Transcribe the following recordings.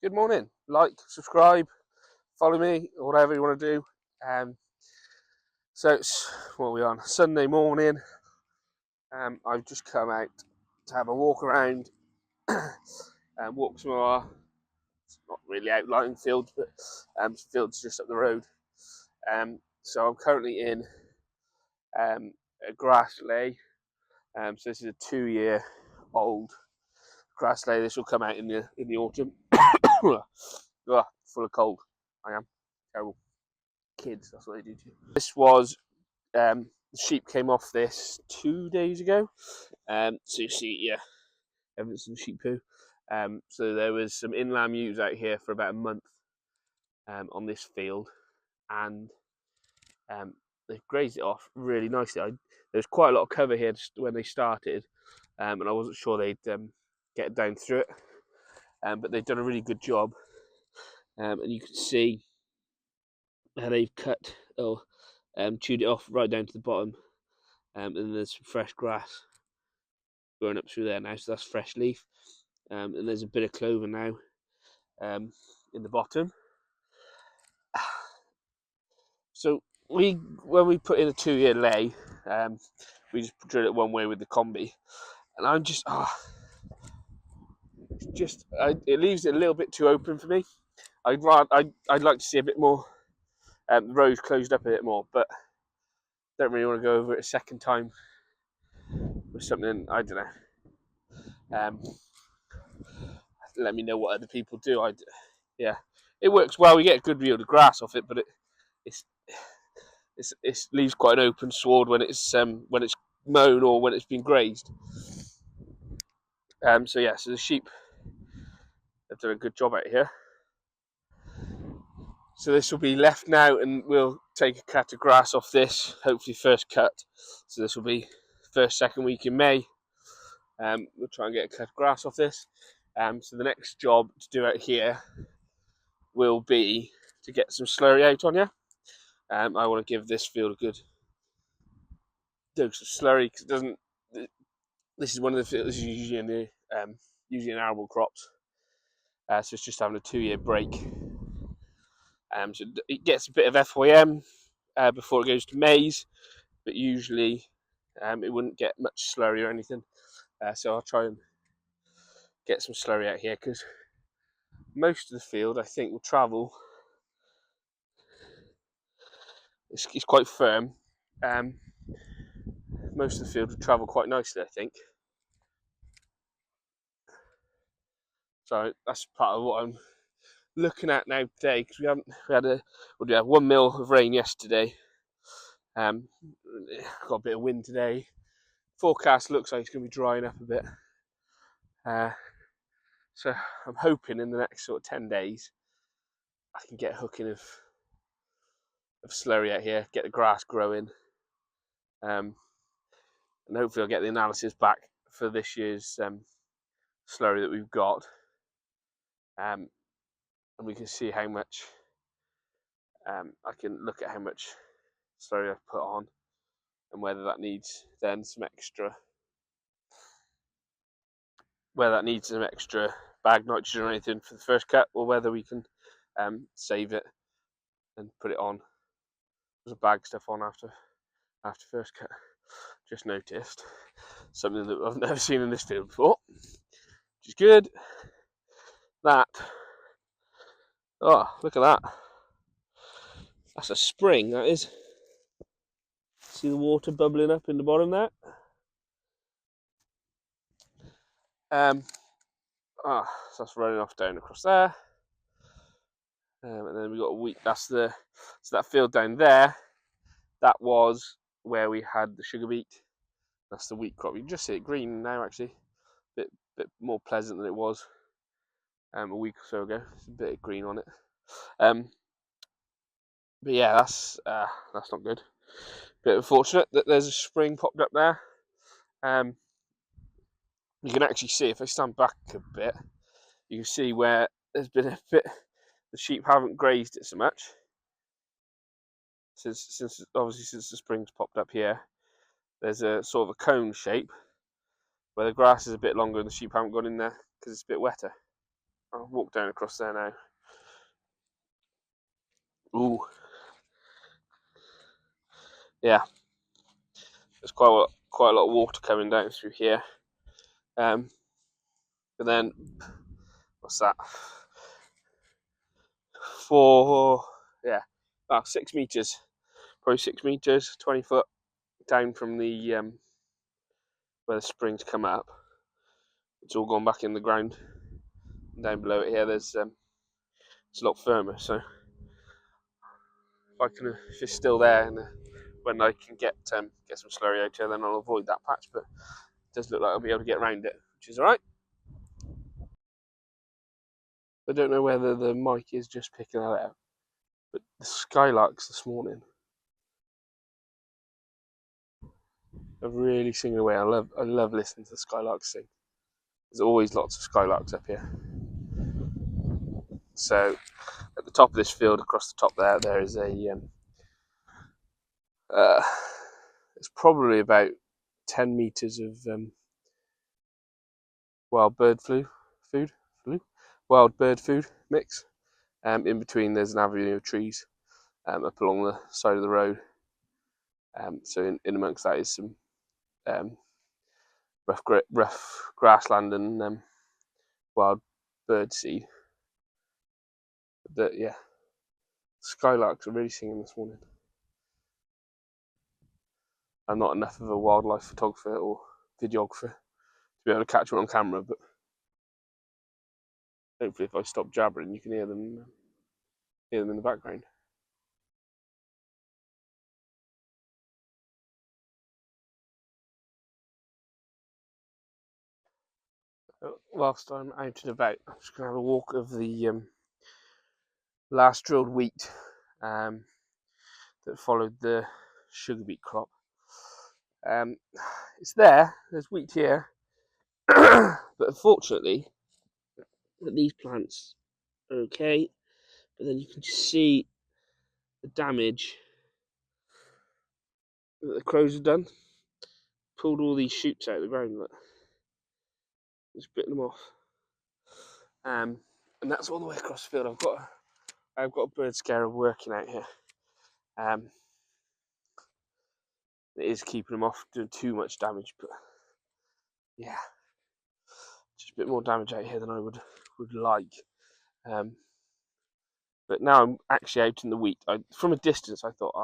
good morning. Like, subscribe, follow me, or whatever you want to do. So it's what are we on? Sunday morning. I've just come out to have a walk around and walk some of our not really outlying fields, but fields just up the road. So I'm currently in a grass lay. So this is a 2 year old grass lay. This will come out in the autumn. Full of cold. I am terrible. Kids, that's what they do to you. This was the sheep came off this 2 days ago. So you see, yeah, evidence of sheep poo. So there was some inland ewes out here for about a month on this field, and they've grazed it off really nicely. There's quite a lot of cover here when they started, and I wasn't sure they'd get down through it, but they've done a really good job. And you can see how they've cut or chewed it off right down to the bottom, and there's some fresh grass growing up through there now, so that's fresh leaf. And there's a bit of clover now in the bottom. So when we put in a 2 year lay, we just drill it one way with the combi, and I'm just it leaves it a little bit too open for me. I'd like to see a bit more the rows closed up a bit more, but don't really want to go over it a second time with something I don't know. Let me know what other people do. Yeah, it works well. We get a good view of the grass off it, but it leaves quite an open sward when it's mown or when it's been grazed. So the sheep have done a good job out here. So this will be left now, and we'll take a cut of grass off this. Hopefully, first cut. So this will be first, second week in May. We'll try and get a cut of grass off this. So the next job to do out here will be to get some slurry out on you. I want to give this field a good dose of slurry because it doesn't. This is one of the fields usually in arable crops. So it's just having a 2 year break. So it gets a bit of FYM before it goes to maize, but usually it wouldn't get much slurry or anything. So I'll try and get some slurry out here because most of the field I think will travel. It's quite firm. Most of the field will travel quite nicely, I think. So that's part of what I'm looking at now today because we had 1 mil of rain yesterday. Got a bit of wind today. Forecast looks like it's going to be drying up a bit. So I'm hoping in the next sort of 10 days I can get a hooking of slurry out here, get the grass growing, and hopefully I'll get the analysis back for this year's slurry that we've got, and we can see how much I can look at how much slurry I've put on and whether that needs then some extra bag nitrogen or anything for the first cut, or whether we can save it and put it on as a bag stuff on after first cut. Just noticed something that I've never seen in this field before, which is good. Look at that. That's a spring, that is. See the water bubbling up in the bottom there? So that's running off down across there. And then we got a wheat. So that field down there, that was where we had the sugar beet. That's the wheat crop. You can just see it green now, actually. Bit more pleasant than it was a week or so ago. It's a bit of green on it. But yeah, that's not good. Bit unfortunate that there's a spring popped up there. You can actually see, if I stand back a bit, you can see where there's been a bit. The sheep haven't grazed it so much since the spring's popped up here. There's a sort of a cone shape where the grass is a bit longer and the sheep haven't gone in there because it's a bit wetter. I'll walk down across there now. Ooh, yeah, there's quite a lot of water coming down through here. But then, what's that? About 6 meters, probably 6 meters, 20 foot down from the where the springs come up. It's all gone back in the ground. Down below it here, it's a lot firmer. So if it's still there, and when I can get some slurry out here, then I'll avoid that patch. But it does look like I'll be able to get around it, which is all right. I don't know whether the mic is just picking that out, but the skylarks this morning are really singing away. I love listening to the skylarks sing. There's always lots of skylarks up here. So at the top of this field, across the top there is a it's probably about 10 meters of wild bird food mix. In between, there's an avenue of trees up along the side of the road. So in amongst that is some rough grassland and wild bird seed. But yeah, skylarks are really singing this morning. I'm not enough of a wildlife photographer or videographer to be able to catch them on camera, but hopefully if I stop jabbering, you can hear them in the background. Whilst I'm out and about, I'm just going to have a walk of the last drilled wheat that followed the sugar beet crop. It's there's wheat here, but unfortunately, these plants are okay, but then you can just see the damage that the crows have done. Pulled all these shoots out of the ground, look. Just bitten them off. And that's all the way across the field. I've got a bird scarer working out here. It is keeping them off doing too much damage, but yeah, just a bit more damage out here than I would like. But now I'm actually out in the wheat. From a distance, I thought,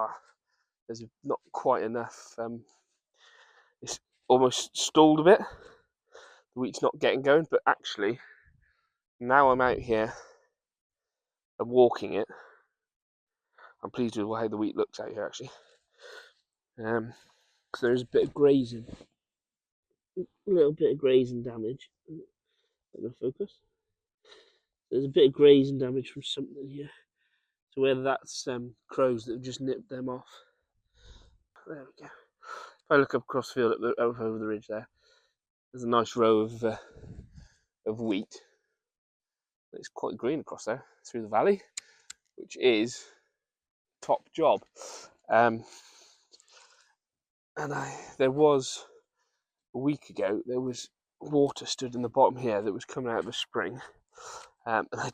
there's not quite enough. It's almost stalled a bit. The wheat's not getting going, but actually, now I'm out here and walking it. I'm pleased with how the wheat looks out here, actually. So there's a bit of grazing, a little bit of grazing damage. Let me focus. There's a bit of grazing damage from something here. So whether that's crows that have just nipped them off. There we go. If I look up across the field over the ridge there's a nice row of wheat. It's quite green across there through the valley, which is top job. There was a week ago, there was water stood in the bottom here that was coming out of a spring, and I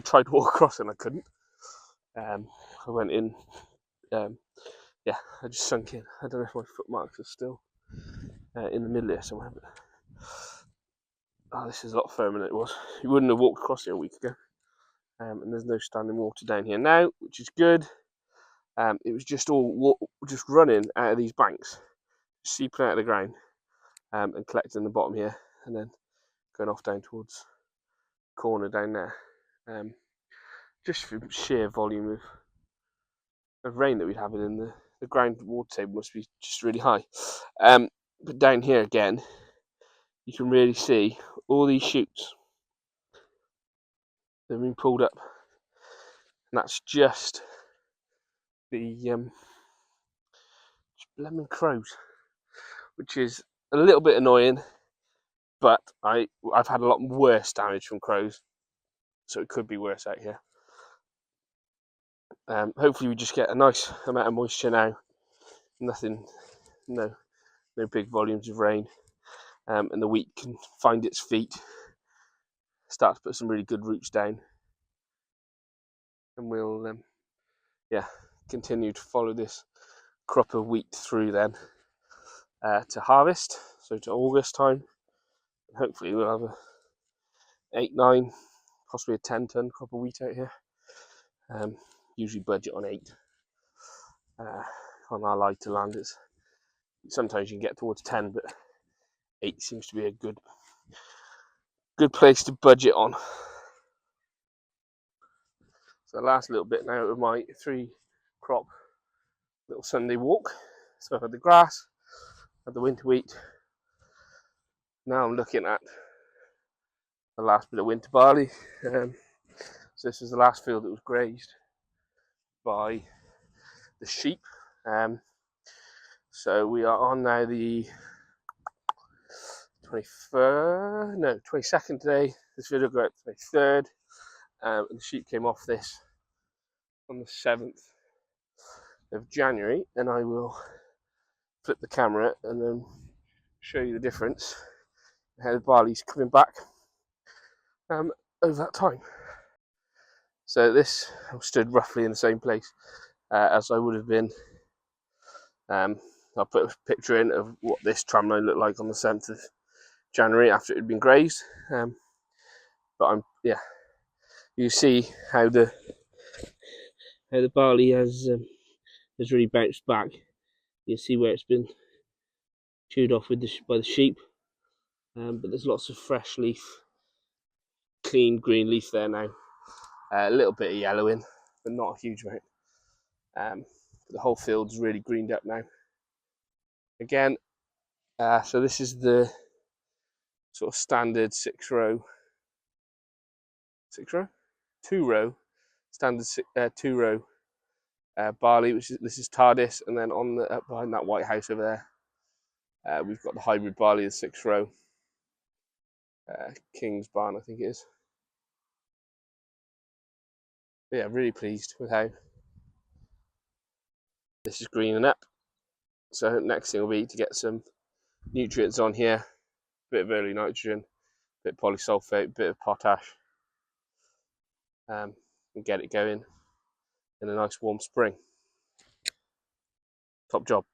tried to walk across and I couldn't. I went in. I just sunk in. I don't know if my foot marks are still in the middle here somewhere, but this is a lot firmer than it was. You wouldn't have walked across here a week ago. And there's no standing water down here now, which is good. It was just just running out of these banks, seeping out of the ground, and collecting the bottom here, and then going off down towards the corner down there. Just for sheer volume of rain that we'd have in the ground water table must be just really high. But down here again, you can really see all these shoots that have been pulled up, and that's just the lemon crows, which is a little bit annoying, but I've had a lot worse damage from crows, so it could be worse out here. Hopefully we just get a nice amount of moisture now. No big volumes of rain, and the wheat can find its feet start to put some really good roots down, and we'll continue to follow this crop of wheat through then to harvest, so to August time. Hopefully we'll have a 8, 9, possibly a 10-ton crop of wheat out here. Usually budget on 8. On our lighter land, sometimes you can get towards 10, but 8 seems to be a good place to budget on. So the last little bit now of my 3 crop little Sunday walk. So I've had the grass, had the winter wheat. Now I'm looking at the last bit of winter barley. So this was the last field that was grazed by the sheep. So we are on now the 22nd today. This video got the 23rd. And the sheep came off this on the 7th of January, and I will flip the camera and then show you the difference, how the barley's coming back over that time. So this stood roughly in the same place as I would have been. I'll put a picture in of what this tramline looked like on the 7th of January after it had been grazed. But you see how the barley has really bounced back. You see where it's been chewed off by the sheep, but there's lots of fresh leaf, clean green leaf there now. A little bit of yellowing, but not a huge amount. The whole field's really greened up now. Again, so this is the sort of standard 2-row standard 2-row barley, this is Tardis, and then on the behind that white house over there, we've got the hybrid barley, the 6-row King's Barn, I think it is. But yeah, really pleased with how this is greening up. So next thing will be to get some nutrients on here, a bit of early nitrogen, a bit of polysulfate, a bit of potash, and get it going in a nice warm spring. Top job.